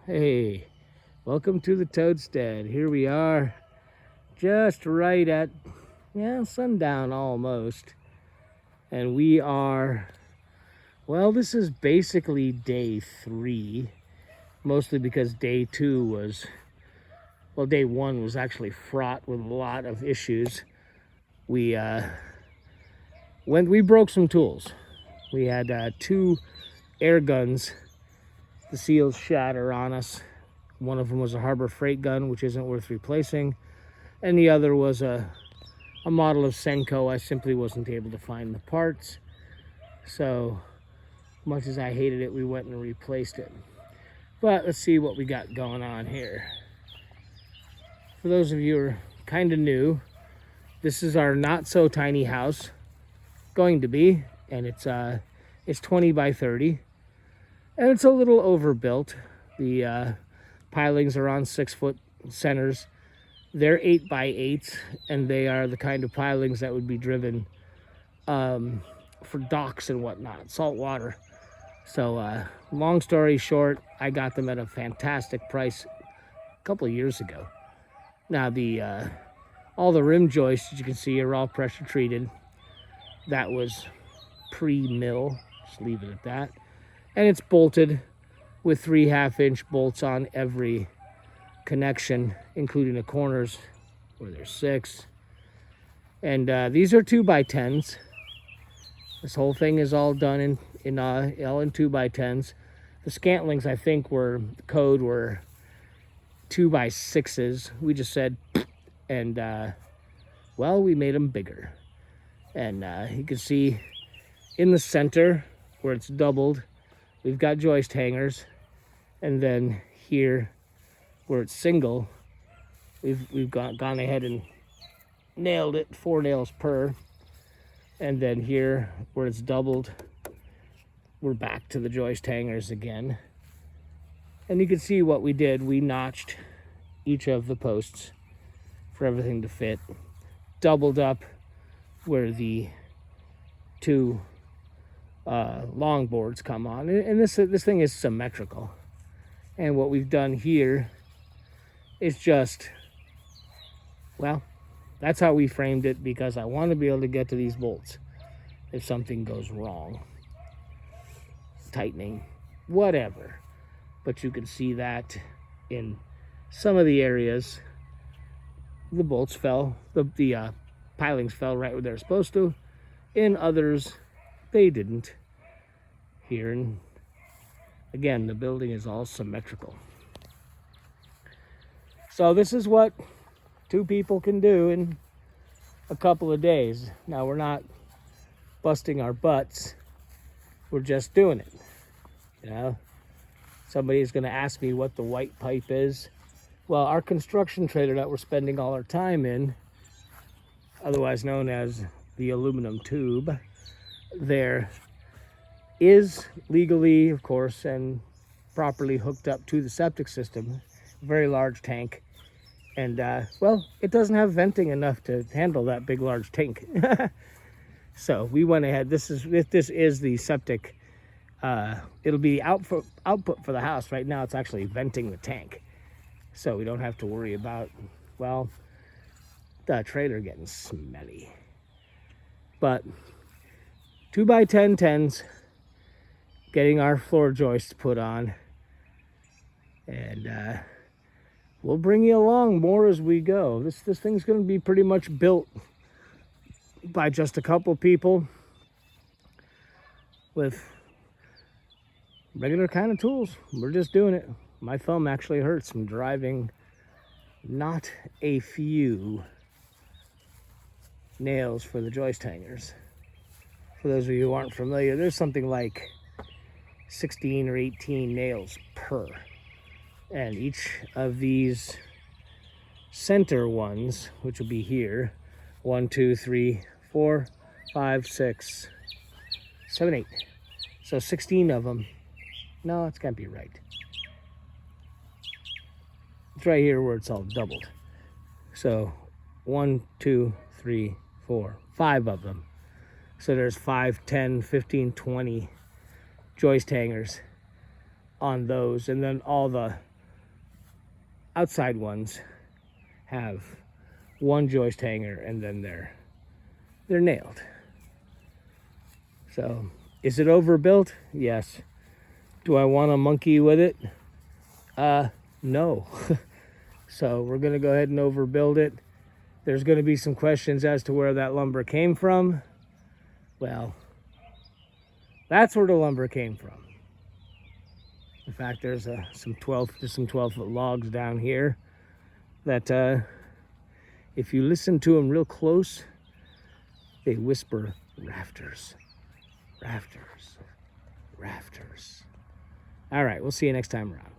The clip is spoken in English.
Hey, welcome to the Toadstead. Here we are, just right at, sundown almost. And we are, this is basically day 3, mostly because day 1 was actually fraught with a lot of issues. We broke some tools. We had 2 air guns. The seals shatter on us. One of them was a Harbor Freight gun, which isn't worth replacing. And the other was a model of Senko. I simply wasn't able to find the parts. So much as I hated it, we went and replaced it. But let's see what we got going on here. For those of you who are kind of new, this is our not so tiny house, going to be, and it's 20 by 30. And it's a little overbuilt. The pilings are on 6-foot centers. They're 8 by 8, and they are the kind of pilings that would be driven for docks and whatnot, salt water. So long story short, I got them at a fantastic price a couple of years ago. Now all the rim joists, as you can see, are all pressure treated. That was pre-mill, just leave it at that. And it's bolted with 3 1/2-inch bolts on every connection, including the corners where there's 6. And these are 2 by 10s. This whole thing is all done in 2 by 10s. The scantlings, I think, were 2 by 6s. We just said, and we made them bigger. And you can see in the center where it's doubled, we've got joist hangers, and then here, where it's single, we've gone ahead and nailed it, 4 nails per. And then here, where it's doubled, we're back to the joist hangers again. And you can see what we did. We notched each of the posts for everything to fit, doubled up where the 2 long boards come on, and this thing is symmetrical. And what we've done here is just, that's how we framed it, because I want to be able to get to these bolts if something goes wrong, tightening, whatever. But you can see that in some of the areas the bolts fell, the pilings fell right where they're supposed to. In others, they didn't. Here, and again, the building is all symmetrical. So this is what 2 people can do in a couple of days. Now, we're not busting our butts. We're just doing it. Somebody's going to ask me what the white pipe is. Well, our construction trailer that we're spending all our time in, otherwise known as the aluminum tube, there is legally, of course, and properly hooked up to the septic system, a very large tank. And it doesn't have venting enough to handle that big large tank. So we went ahead. This is the septic. It'll be output for the house. Right now it's actually venting the tank, so we don't have to worry about the trailer getting smelly. But 2 by 10 10s, getting our floor joists put on, and we'll bring you along more as we go. This thing's going to be pretty much built by just a couple people with regular kind of tools. We're just doing it. My thumb actually hurts from driving not a few nails for the joist hangers. For those of you who aren't familiar, there's something like 16 or 18 nails per. And each of these center ones, which will be here, 1, 2, 3, 4, 5, 6, 7, 8. So 16 of them. No, it's gotta be right. It's right here where it's all doubled. So 1, 2, 3, 4, 5 of them. So there's 5, 10, 15, 20 joist hangers on those, and then all the outside ones have one joist hanger and then they're nailed. So, is it overbuilt? Yes. Do I want to monkey with it? No. So we're going to go ahead and overbuild it. There's going to be some questions as to where that lumber came from. Well, that's where the lumber came from. In fact, there's some 12-foot logs down here that if you listen to them real close, they whisper rafters, rafters, rafters. All right, we'll see you next time around.